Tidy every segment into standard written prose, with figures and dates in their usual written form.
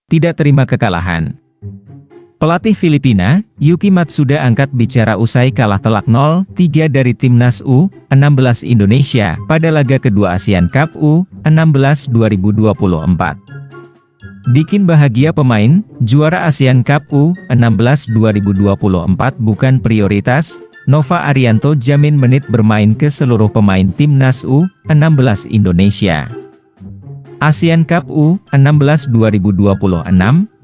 tidak terima kekalahan. Pelatih Filipina, Yuki Matsuda angkat bicara usai kalah telak 0-3 dari Timnas U16 Indonesia pada laga kedua ASEAN Cup U16 2024. Bikin bahagia pemain, juara ASEAN Cup U16 2024 bukan prioritas, Nova Arianto jamin menit bermain ke seluruh pemain Timnas U16 Indonesia. ASEAN Cup U16 2026,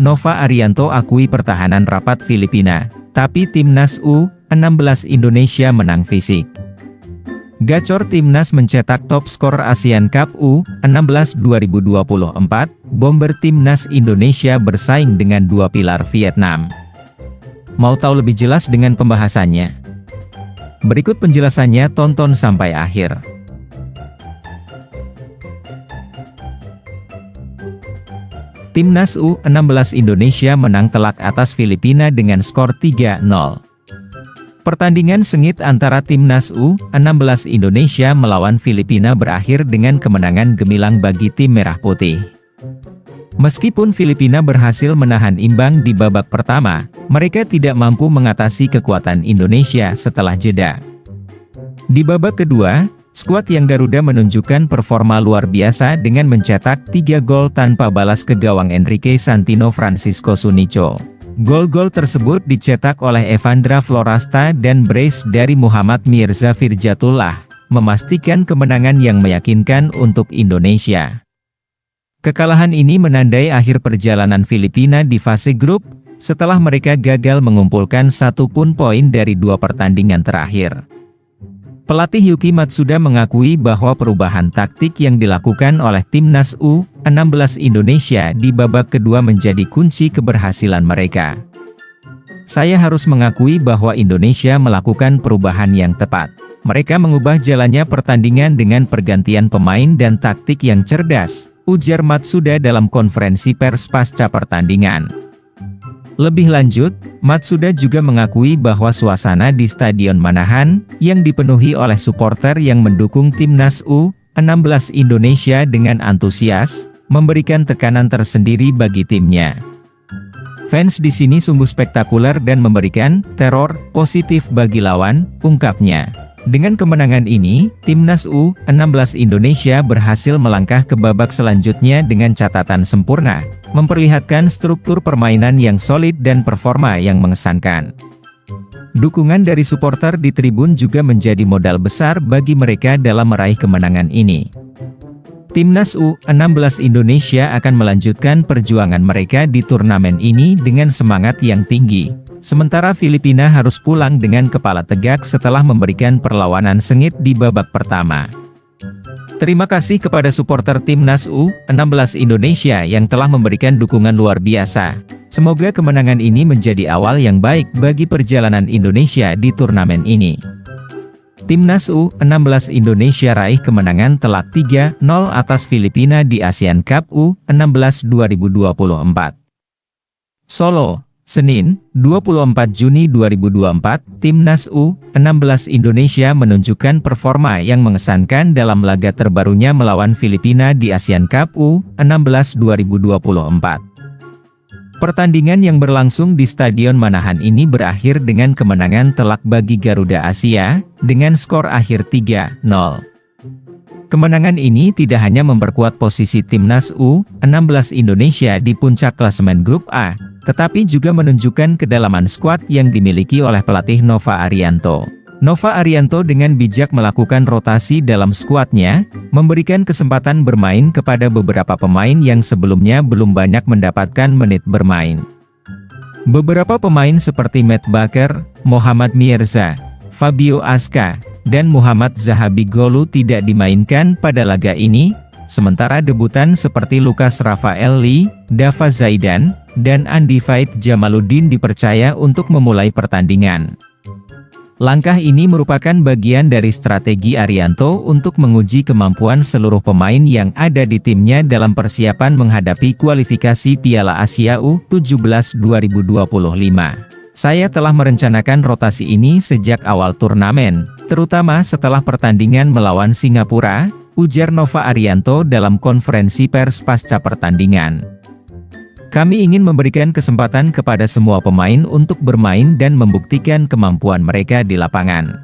Nova Arianto akui pertahanan rapat Filipina, tapi Timnas U16 Indonesia menang fisik. Gacor Timnas mencetak top skor ASEAN Cup U16 2024, bomber Timnas Indonesia bersaing dengan dua pilar Vietnam. Mau tahu lebih jelas dengan pembahasannya? Berikut penjelasannya, tonton sampai akhir. Timnas U16 Indonesia menang telak atas Filipina dengan skor 3-0. Pertandingan sengit antara Timnas U16 Indonesia melawan Filipina berakhir dengan kemenangan gemilang bagi tim Merah Putih. Meskipun Filipina berhasil menahan imbang di babak pertama, mereka tidak mampu mengatasi kekuatan Indonesia setelah jeda. Di babak kedua, skuad yang Garuda menunjukkan performa luar biasa dengan mencetak 3 gol tanpa balas ke gawang Enrique Santino Francisco Sunicho. Gol-gol tersebut dicetak oleh Evandra Florasta dan brace dari Muhammad Mirza Firjatullah, memastikan kemenangan yang meyakinkan untuk Indonesia. Kekalahan ini menandai akhir perjalanan Filipina di fase grup, setelah mereka gagal mengumpulkan 1 pun poin dari 2 pertandingan terakhir. Pelatih Yuki Matsuda mengakui bahwa perubahan taktik yang dilakukan oleh Timnas U16 Indonesia di babak kedua menjadi kunci keberhasilan mereka. Saya harus mengakui bahwa Indonesia melakukan perubahan yang tepat. Mereka mengubah jalannya pertandingan dengan pergantian pemain dan taktik yang cerdas, ujar Matsuda dalam konferensi pers pasca pertandingan. Lebih lanjut, Matsuda juga mengakui bahwa suasana di Stadion Manahan, yang dipenuhi oleh supporter yang mendukung Timnas U16 Indonesia dengan antusias, memberikan tekanan tersendiri bagi timnya. Fans di sini sungguh spektakuler dan memberikan teror positif bagi lawan, ungkapnya. Dengan kemenangan ini, Timnas U16 Indonesia berhasil melangkah ke babak selanjutnya dengan catatan sempurna, memperlihatkan struktur permainan yang solid dan performa yang mengesankan. Dukungan dari supporter di tribun juga menjadi modal besar bagi mereka dalam meraih kemenangan ini. Timnas U16 Indonesia akan melanjutkan perjuangan mereka di turnamen ini dengan semangat yang tinggi. Sementara Filipina harus pulang dengan kepala tegak setelah memberikan perlawanan sengit di babak pertama. Terima kasih kepada supporter Timnas U16 Indonesia yang telah memberikan dukungan luar biasa. Semoga kemenangan ini menjadi awal yang baik bagi perjalanan Indonesia di turnamen ini. Timnas U16 Indonesia raih kemenangan telak 3-0 atas Filipina di ASEAN Cup U16 2024. Solo, Senin, 24 Juni 2024, Timnas U16 Indonesia menunjukkan performa yang mengesankan dalam laga terbarunya melawan Filipina di ASEAN Cup U16 2024. Pertandingan yang berlangsung di Stadion Manahan ini berakhir dengan kemenangan telak bagi Garuda Asia, dengan skor akhir 3-0. Kemenangan ini tidak hanya memperkuat posisi Timnas U16 Indonesia di puncak klasemen Grup A, tetapi juga menunjukkan kedalaman skuad yang dimiliki oleh pelatih Nova Arianto. Nova Arianto dengan bijak melakukan rotasi dalam skuadnya, memberikan kesempatan bermain kepada beberapa pemain yang sebelumnya belum banyak mendapatkan menit bermain. Beberapa pemain seperti Matt Baker, Muhammad Mirza, Fabio Aska, dan Muhammad Zahabi Golu tidak dimainkan pada laga ini, sementara debutan seperti Lukas Rafael Lee, Dava Zaidan, dan Andi Faid Jamaluddin dipercaya untuk memulai pertandingan. Langkah ini merupakan bagian dari strategi Arianto untuk menguji kemampuan seluruh pemain yang ada di timnya dalam persiapan menghadapi kualifikasi Piala Asia U17 2025. Saya telah merencanakan rotasi ini sejak awal turnamen, terutama setelah pertandingan melawan Singapura, ujar Nova Arianto dalam konferensi pers pasca pertandingan. Kami ingin memberikan kesempatan kepada semua pemain untuk bermain dan membuktikan kemampuan mereka di lapangan.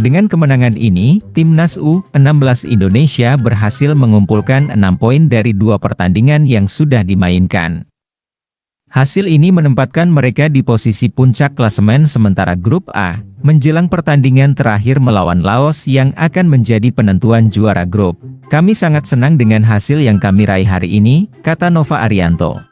Dengan kemenangan ini, Timnas U16 Indonesia berhasil mengumpulkan 6 poin dari 2 pertandingan yang sudah dimainkan. Hasil ini menempatkan mereka di posisi puncak klasemen sementara grup A, menjelang pertandingan terakhir melawan Laos yang akan menjadi penentuan juara grup. Kami sangat senang dengan hasil yang kami raih hari ini, kata Nova Arianto.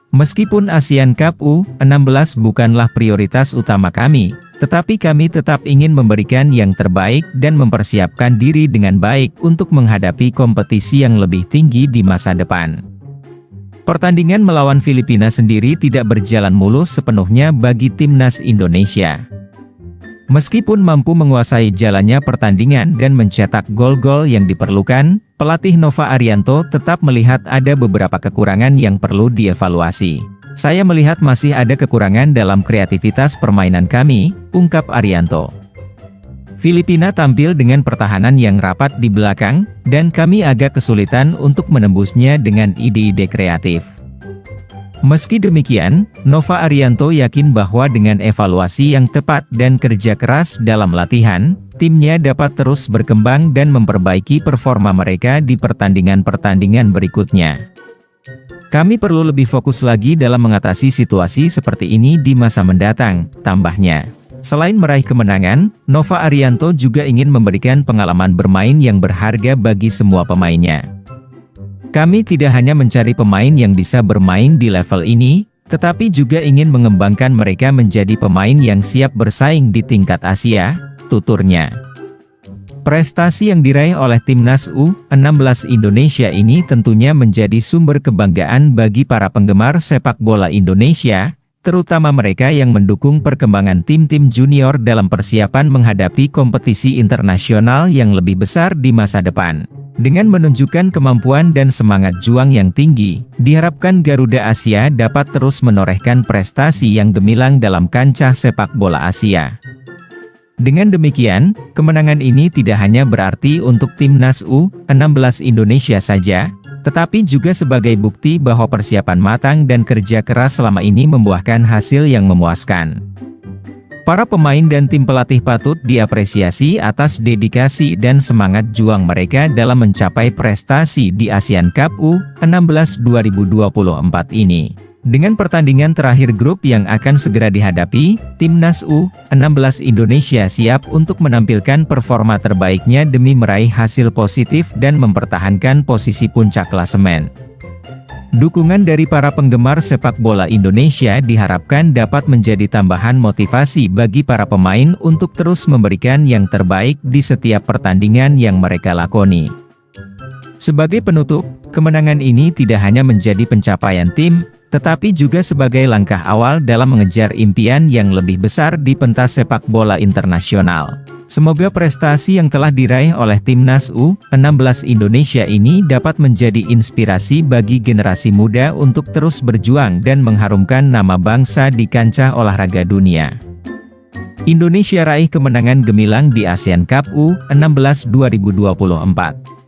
Meskipun ASEAN Cup U16 bukanlah prioritas utama kami, tetapi kami tetap ingin memberikan yang terbaik dan mempersiapkan diri dengan baik untuk menghadapi kompetisi yang lebih tinggi di masa depan. Pertandingan melawan Filipina sendiri tidak berjalan mulus sepenuhnya bagi Timnas Indonesia. Meskipun mampu menguasai jalannya pertandingan dan mencetak gol-gol yang diperlukan, pelatih Nova Arianto tetap melihat ada beberapa kekurangan yang perlu dievaluasi. Saya melihat masih ada kekurangan dalam kreativitas permainan kami, ungkap Arianto. Filipina tampil dengan pertahanan yang rapat di belakang, dan kami agak kesulitan untuk menembusnya dengan ide-ide kreatif. Meski demikian, Nova Arianto yakin bahwa dengan evaluasi yang tepat dan kerja keras dalam latihan, timnya dapat terus berkembang dan memperbaiki performa mereka di pertandingan-pertandingan berikutnya. Kami perlu lebih fokus lagi dalam mengatasi situasi seperti ini di masa mendatang, tambahnya. Selain meraih kemenangan, Nova Arianto juga ingin memberikan pengalaman bermain yang berharga bagi semua pemainnya. Kami tidak hanya mencari pemain yang bisa bermain di level ini, tetapi juga ingin mengembangkan mereka menjadi pemain yang siap bersaing di tingkat Asia, tuturnya. Prestasi yang diraih oleh Timnas U16 Indonesia ini tentunya menjadi sumber kebanggaan bagi para penggemar sepak bola Indonesia, terutama mereka yang mendukung perkembangan tim-tim junior dalam persiapan menghadapi kompetisi internasional yang lebih besar di masa depan. Dengan menunjukkan kemampuan dan semangat juang yang tinggi, diharapkan Garuda Asia dapat terus menorehkan prestasi yang gemilang dalam kancah sepak bola Asia. Dengan demikian, kemenangan ini tidak hanya berarti untuk Timnas U16 Indonesia saja, tetapi juga sebagai bukti bahwa persiapan matang dan kerja keras selama ini membuahkan hasil yang memuaskan. Para pemain dan tim pelatih patut diapresiasi atas dedikasi dan semangat juang mereka dalam mencapai prestasi di ASEAN Cup U16 2024 ini. Dengan pertandingan terakhir grup yang akan segera dihadapi, Timnas U16 Indonesia siap untuk menampilkan performa terbaiknya demi meraih hasil positif dan mempertahankan posisi puncak klasemen. Dukungan dari para penggemar sepak bola Indonesia diharapkan dapat menjadi tambahan motivasi bagi para pemain untuk terus memberikan yang terbaik di setiap pertandingan yang mereka lakoni. Sebagai penutup, kemenangan ini tidak hanya menjadi pencapaian tim, tetapi juga sebagai langkah awal dalam mengejar impian yang lebih besar di pentas sepak bola internasional. Semoga prestasi yang telah diraih oleh Timnas U16 Indonesia ini dapat menjadi inspirasi bagi generasi muda untuk terus berjuang dan mengharumkan nama bangsa di kancah olahraga dunia. Indonesia raih kemenangan gemilang di ASEAN Cup U16 2024.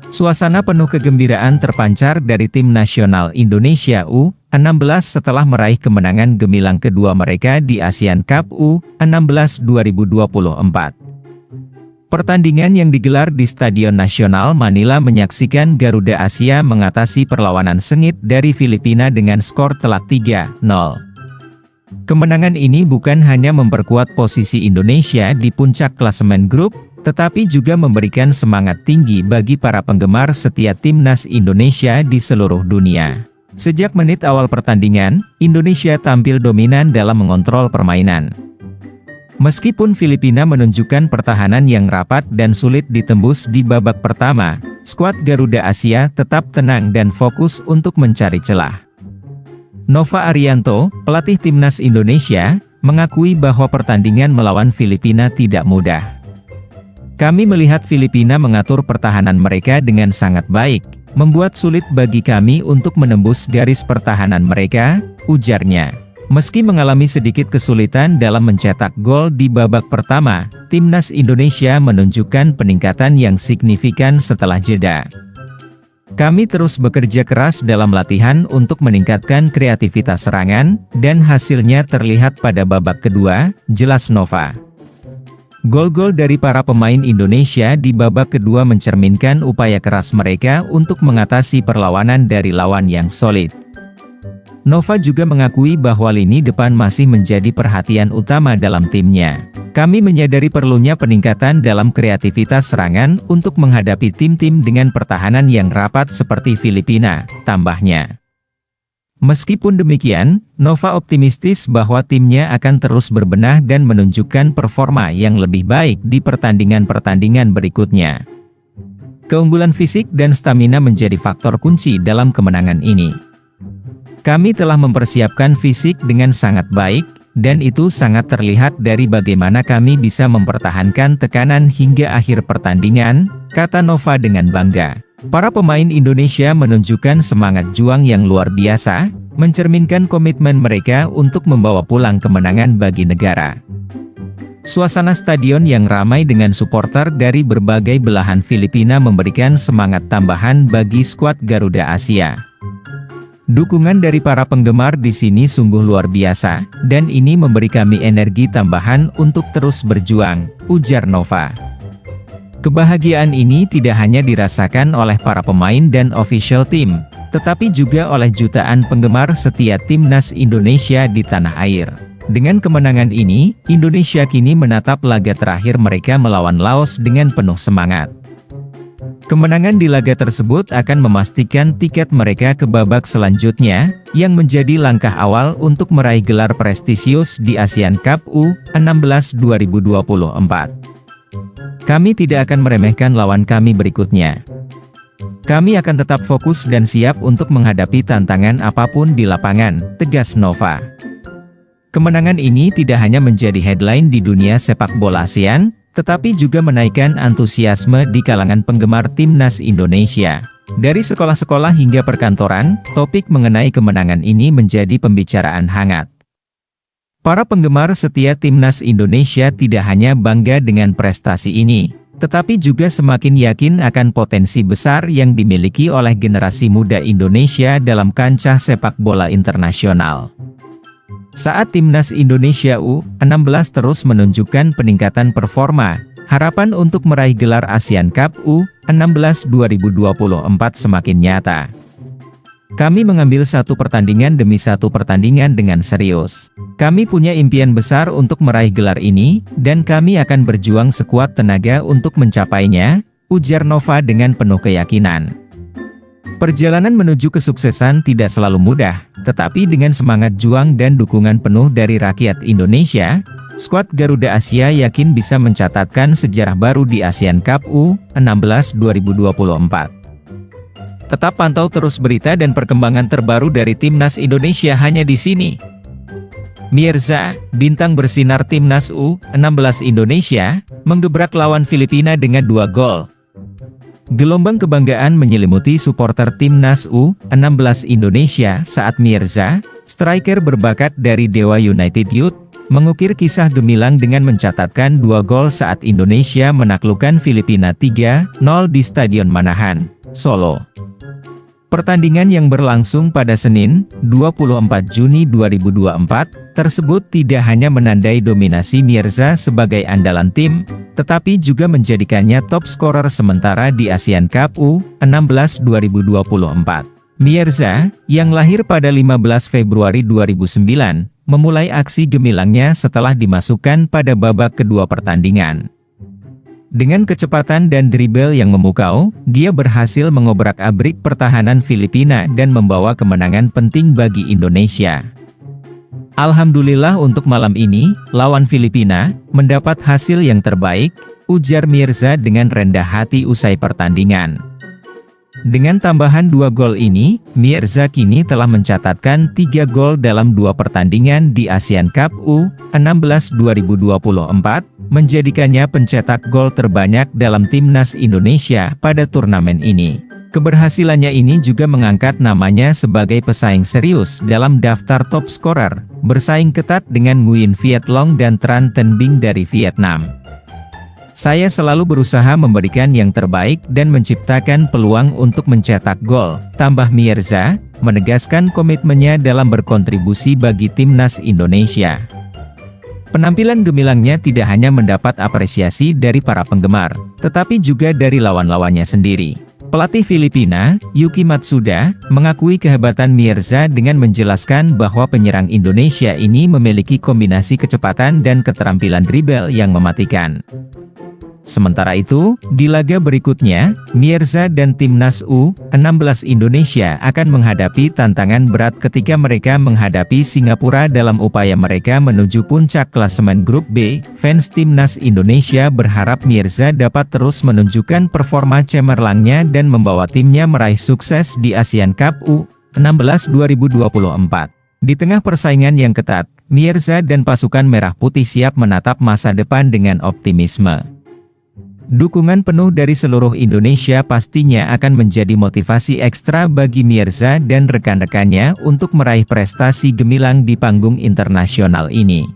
Suasana penuh kegembiraan terpancar dari tim nasional Indonesia U16 setelah meraih kemenangan gemilang kedua mereka di ASEAN Cup U16 2024. Pertandingan yang digelar di Stadion Nasional Manila menyaksikan Garuda Asia mengatasi perlawanan sengit dari Filipina dengan skor telak 3-0. Kemenangan ini bukan hanya memperkuat posisi Indonesia di puncak klasemen grup, tetapi juga memberikan semangat tinggi bagi para penggemar setia Timnas Indonesia di seluruh dunia. Sejak menit awal pertandingan, Indonesia tampil dominan dalam mengontrol permainan. Meskipun Filipina menunjukkan pertahanan yang rapat dan sulit ditembus di babak pertama, skuad Garuda Asia tetap tenang dan fokus untuk mencari celah. Nova Arianto, pelatih Timnas Indonesia, mengakui bahwa pertandingan melawan Filipina tidak mudah. Kami melihat Filipina mengatur pertahanan mereka dengan sangat baik, membuat sulit bagi kami untuk menembus garis pertahanan mereka, ujarnya. Meski mengalami sedikit kesulitan dalam mencetak gol di babak pertama, Timnas Indonesia menunjukkan peningkatan yang signifikan setelah jeda. Kami terus bekerja keras dalam latihan untuk meningkatkan kreativitas serangan, dan hasilnya terlihat pada babak kedua, jelas Nova. Gol-gol dari para pemain Indonesia di babak kedua mencerminkan upaya keras mereka untuk mengatasi perlawanan dari lawan yang solid. Nova juga mengakui bahwa lini depan masih menjadi perhatian utama dalam timnya. Kami menyadari perlunya peningkatan dalam kreativitas serangan untuk menghadapi tim-tim dengan pertahanan yang rapat seperti Filipina, tambahnya. Meskipun demikian, Nova optimistis bahwa timnya akan terus berbenah dan menunjukkan performa yang lebih baik di pertandingan-pertandingan berikutnya. Keunggulan fisik dan stamina menjadi faktor kunci dalam kemenangan ini. Kami telah mempersiapkan fisik dengan sangat baik, dan itu sangat terlihat dari bagaimana kami bisa mempertahankan tekanan hingga akhir pertandingan, kata Nova dengan bangga. Para pemain Indonesia menunjukkan semangat juang yang luar biasa, mencerminkan komitmen mereka untuk membawa pulang kemenangan bagi negara. Suasana stadion yang ramai dengan supporter dari berbagai belahan Filipina memberikan semangat tambahan bagi skuad Garuda Asia. Dukungan dari para penggemar di sini sungguh luar biasa, dan ini memberi kami energi tambahan untuk terus berjuang, ujar Nova. Kebahagiaan ini tidak hanya dirasakan oleh para pemain dan official tim, tetapi juga oleh jutaan penggemar setia timnas Indonesia di tanah air. Dengan kemenangan ini, Indonesia kini menatap laga terakhir mereka melawan Laos dengan penuh semangat. Kemenangan di laga tersebut akan memastikan tiket mereka ke babak selanjutnya, yang menjadi langkah awal untuk meraih gelar prestisius di Asian Cup U16 2024. Kami tidak akan meremehkan lawan kami berikutnya. Kami akan tetap fokus dan siap untuk menghadapi tantangan apapun di lapangan, tegas Nova. Kemenangan ini tidak hanya menjadi headline di dunia sepak bola ASEAN, tetapi juga menaikkan antusiasme di kalangan penggemar timnas Indonesia. Dari sekolah-sekolah hingga perkantoran, topik mengenai kemenangan ini menjadi pembicaraan hangat. Para penggemar setia timnas Indonesia tidak hanya bangga dengan prestasi ini, tetapi juga semakin yakin akan potensi besar yang dimiliki oleh generasi muda Indonesia dalam kancah sepak bola internasional. Saat timnas Indonesia U16 terus menunjukkan peningkatan performa, harapan untuk meraih gelar Asian Cup U16 2024 semakin nyata. Kami mengambil satu pertandingan demi satu pertandingan dengan serius. Kami punya impian besar untuk meraih gelar ini, dan kami akan berjuang sekuat tenaga untuk mencapainya, ujar Nova dengan penuh keyakinan. Perjalanan menuju kesuksesan tidak selalu mudah, tetapi dengan semangat juang dan dukungan penuh dari rakyat Indonesia, skuad Garuda Asia yakin bisa mencatatkan sejarah baru di Asian Cup U16 2024. Tetap pantau terus berita dan perkembangan terbaru dari timnas Indonesia hanya di sini. Mirza, bintang bersinar timnas U16 Indonesia, menggebrak lawan Filipina dengan 2 gol. Gelombang kebanggaan menyelimuti supporter timnas U16 Indonesia saat Mirza, striker berbakat dari Dewa United Youth, mengukir kisah gemilang dengan mencatatkan 2 gol saat Indonesia menaklukkan Filipina 3-0 di Stadion Manahan, Solo. Pertandingan yang berlangsung pada Senin, 24 Juni 2024, tersebut tidak hanya menandai dominasi Mirza sebagai andalan tim, tetapi juga menjadikannya top scorer sementara di Asian Cup U16 2024. Mirza, yang lahir pada 15 Februari 2009, memulai aksi gemilangnya setelah dimasukkan pada babak kedua pertandingan. Dengan kecepatan dan dribble yang memukau, dia berhasil mengobrak-abrik pertahanan Filipina dan membawa kemenangan penting bagi Indonesia. Alhamdulillah untuk malam ini, lawan Filipina, mendapat hasil yang terbaik, ujar Mirza dengan rendah hati usai pertandingan. Dengan tambahan 2 gol ini, Mirza kini telah mencatatkan 3 gol dalam 2 pertandingan di Asian Cup U16 2024, menjadikannya pencetak gol terbanyak dalam timnas Indonesia pada turnamen ini. Keberhasilannya ini juga mengangkat namanya sebagai pesaing serius dalam daftar top scorer, bersaing ketat dengan Nguyen Viet Long dan Tran Tân Binh dari Vietnam. Saya selalu berusaha memberikan yang terbaik dan menciptakan peluang untuk mencetak gol, tambah Mirza, menegaskan komitmennya dalam berkontribusi bagi timnas Indonesia. Penampilan gemilangnya tidak hanya mendapat apresiasi dari para penggemar, tetapi juga dari lawan-lawannya sendiri. Pelatih Filipina, Yuki Matsuda, mengakui kehebatan Mirza dengan menjelaskan bahwa penyerang Indonesia ini memiliki kombinasi kecepatan dan keterampilan dribble yang mematikan. Sementara itu, di laga berikutnya, Mirza dan Timnas U16 Indonesia akan menghadapi tantangan berat ketika mereka menghadapi Singapura dalam upaya mereka menuju puncak klasemen Grup B. Fans Timnas Indonesia berharap Mirza dapat terus menunjukkan performa cemerlangnya dan membawa timnya meraih sukses di Asian Cup U16 2024. Di tengah persaingan yang ketat, Mirza dan pasukan Merah Putih siap menatap masa depan dengan optimisme. Dukungan penuh dari seluruh Indonesia pastinya akan menjadi motivasi ekstra bagi Mirza dan rekan-rekannya untuk meraih prestasi gemilang di panggung internasional ini.